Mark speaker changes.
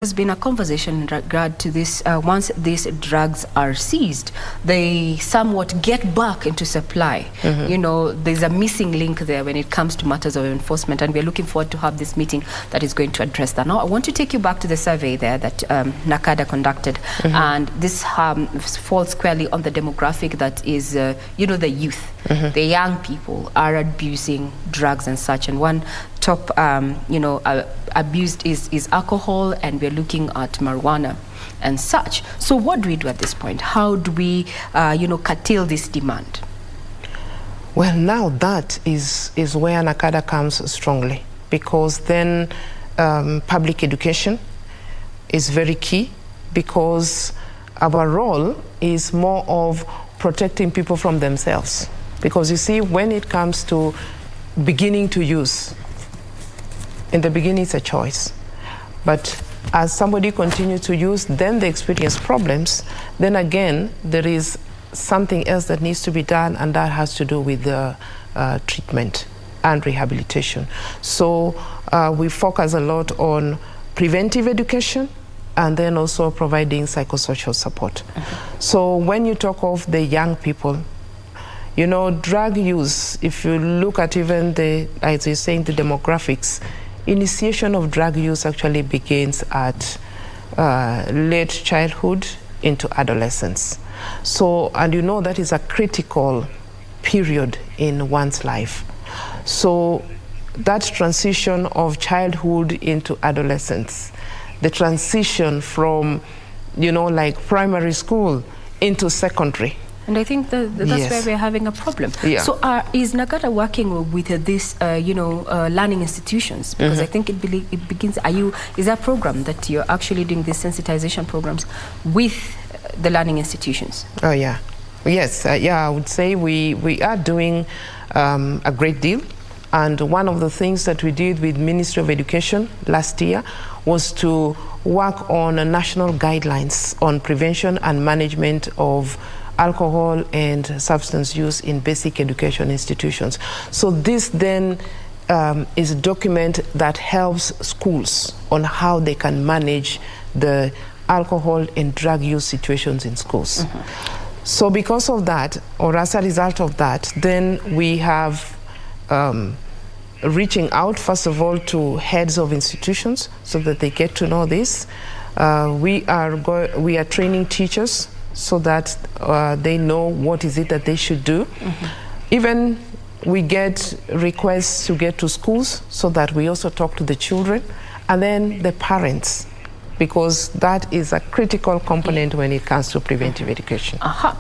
Speaker 1: There's been a conversation in regard to this. Once these drugs are seized, they somewhat get back into supply. You know, there's a missing link there when it comes to matters of enforcement, and we're looking forward to have this meeting that is going to address that. Now, I want to take you back to the survey there that NACADA conducted, and this falls squarely on the demographic that is, you know, the youth. The young people are abusing drugs and such, and one top, you know, abused is alcohol, and we're looking at marijuana and such. So what do we do at this point? How do we, you know, curtail this demand?
Speaker 2: Well, now that is where NACADA comes strongly, because then public education is very key, because our role is more of protecting people from themselves. Because you see, when it comes to beginning to use, in the beginning it's a choice. But as somebody continues to use, then they experience problems, then again, there is something else that needs to be done, and that has to do with the treatment and rehabilitation. So we focus a lot on preventive education, and then also providing psychosocial support. So when you talk of the young people, you know, drug use, if you look at even the, as you're saying, the demographics, initiation of drug use actually begins at late childhood into adolescence. So, and you know that is a critical period in one's life. So that transition of childhood into adolescence, the transition from, you know, like primary school into secondary.
Speaker 1: And I think that's where we're having a problem. So is NACADA working with this, you know, learning institutions? Because I think it begins, is there a program that you're actually doing these sensitization programs with the learning institutions? Oh, yeah.
Speaker 2: Yes, yeah, I would say we are doing a great deal. And one of the things that we did with Ministry of Education last year was to work on national guidelines on prevention and management of alcohol and substance use in basic education institutions. So this then is a document that helps schools on how they can manage the alcohol and drug use situations in schools. So because of that, or as a result of that, then we have reaching out, first of all, to heads of institutions so that they get to know this. We are training teachers so that they know what is it that they should do. Even we get requests to get to schools so that we also talk to the children, and then the parents, because that is a critical component when it comes to preventive education.